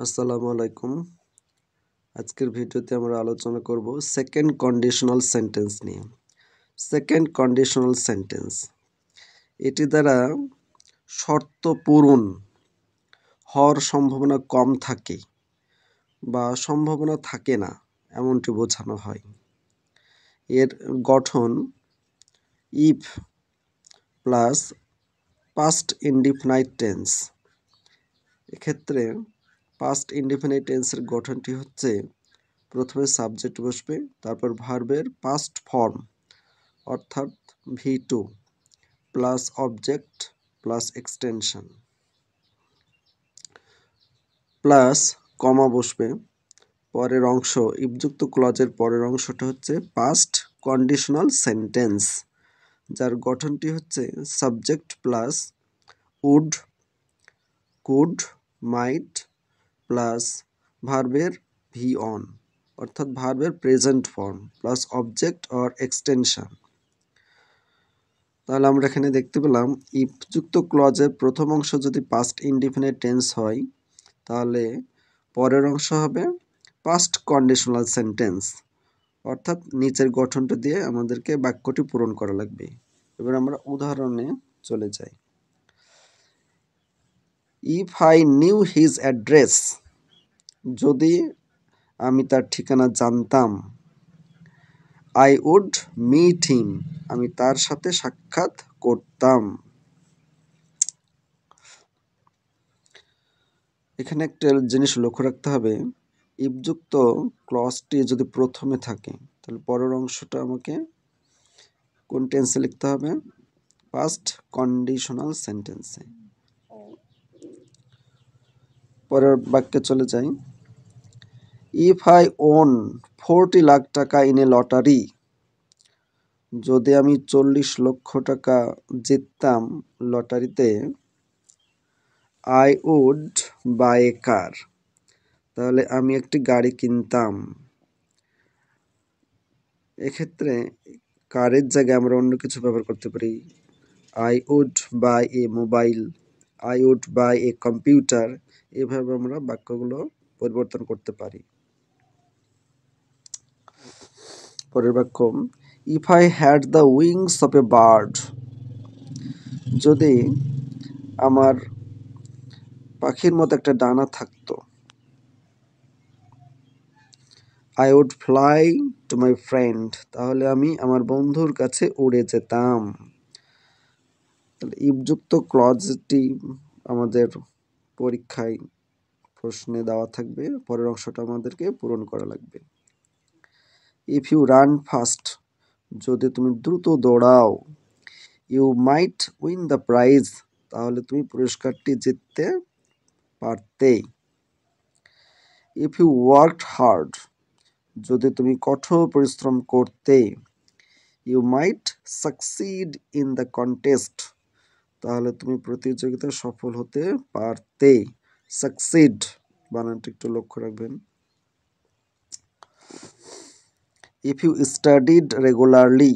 আসসালামু আলাইকুম। আজকের ভিডিওতে আমরা আলোচনা করব সেকেন্ড কন্ডিশনাল সেন্টেন্স নিয়ে। সেকেন্ড কন্ডিশনাল সেন্টেন্স এটি দ্বারা শর্ত পূরণ হওয়ার সম্ভাবনা কম থাকে বা সম্ভাবনা থাকে না এমনটি বোঝানো হয়। এর গঠন if plus past indefinite tense. এক্ষেত্রে পাস্ট ইনডিফিনাইট টেন্সের গঠনটি হচ্ছে প্রথমে সাবজেক্ট বসবে, তারপর ভার্বের পাস্ট ফর্ম অর্থাৎ V2 plus object plus extension plus কমা বসবে। পরের অংশ ইফযুক্ত ক্লজের পরের অংশটা হচ্ছে পাস্ট কন্ডিশনাল সেন্টেন্স, যার গঠনটি হচ্ছে subject plus would, could, might plus ভার্বের ভি অন অর্থাৎ ভার্বের present form plus object or extension. তাহলে আমরা এখানে দেখতে পেলাম ইফযুক্ত ক্লজের প্রথম অংশ যদি পাস্ট ইনডিফিনিট টেন্স হয় তাহলে পরের অংশ হবে পাস্ট কন্ডিশনাল সেন্টেন্স, অর্থাৎ নিচের গঠনটা দিয়ে আমাদেরকে বাক্যটি পূরণ করা লাগবে। এবার আমরা উদাহরণে চলে যাই। If I knew his address, যদি আমি তার ঠিকানা জানতাম। আই উড মিট হিম, আমি তার সাথে সাক্ষাৎ করতাম। এখানে একটা জিনিস লক্ষ্য রাখতে হবে, ইফযুক্ত ক্লজটি যদি প্রথমে থাকে তাহলে পরের অংশটা আমাকে কোন টেন্সে লিখতে হবে? পাস্ট কন্ডিশনাল সেন্টেন্সে। পরের বাক্যে চলে যাই। ইফ আই ওন 40 লাখ টাকা ইন এ লটারি, যদি আমি 40 লক্ষ টাকা জিততাম লটারিতে। আই উড বাই এ কার, তাহলে আমি একটি গাড়ি কিনতাম। এক্ষেত্রে কারের জায়গায় আমরা অন্য কিছু ব্যবহার করতে পারি। I would buy a mobile, I would buy a computer, এভাবে আমরা বাক্যগুলো পরিবর্তন করতে পারি। পরের বাক্য, if I had the wings of a bird, যদি আমার পাখির মতো একটা ডানা থাকতো। I would fly to my friend, তাহলে আমি আমার বন্ধুর কাছে উড়ে যেতাম। তাহলে ইফযুক্ত ক্লজটি আমাদের পরীক্ষায় প্রশ্নে দেওয়া থাকবে, পরের অংশটা আমাদেরকে পূরণ করা লাগবে। ইফ ইউ রান ফাস্ট, যদি তুমি দ্রুত দৌড়াও। You might win the prize, তাহলে তুমি পুরস্কারটি জিততে পারতে। ইফ ইউ ওয়ার্কড হার্ড, যদি তুমি কঠোর পরিশ্রম করতে। You might succeed in the contest, তাহলে তুমি প্রতিযোগিতায় সফল হতে পারতে। সাকসিড বানানটা একটু লক্ষ্য রাখবেন। ইফ ইউ স্টাডিড রেগুলারলি,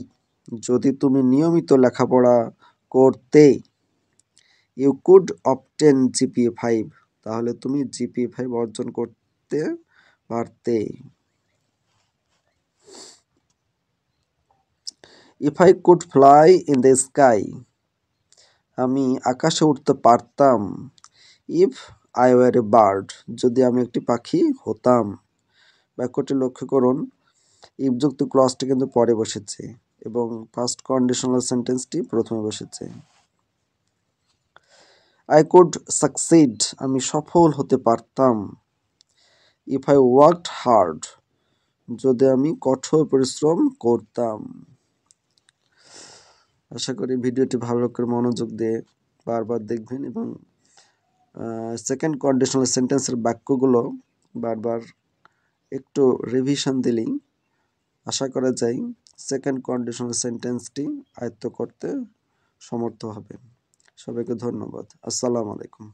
যদি তুমি নিয়মিত লেখাপড়া করতে। ইউ কুড অবটেন জিপিএ 5, তাহলে তুমি জিপিএ 5 অর্জন করতে পারতে। If I could fly in the sky, আমি আকাশে উঠতে পারতাম। If I were A bird, যদি আমি একটি পাখি হতাম। বাক্যটি লক্ষ্য করুন, ইফযুক্ত ক্লজটি কিন্তু পরে বসেছে এবং ফার্স্ট কন্ডিশনাল সেন্টেন্সটি প্রথমে বসেছে। আই কুড সাকসিড, আমি সফল হতে পারতাম। ইফ আই ওয়ার্কড হার্ড, যদি আমি কঠোর পরিশ্রম করতাম। আশা করি ভিডিওটি ভালো করে মনোযোগ দিয়ে বারবার দেখবেন এবং সেকেন্ড কন্ডিশনাল সেন্টেন্সের বাক্যগুলো বারবার একটু রিভিশন দিলেই আশা করা যায় সেকেন্ড কন্ডিশনাল সেন্টেন্সটি আয়ত্ত করতে সমর্থ হবেন। সবাইকে ধন্যবাদ। আসসালামু আলাইকুম।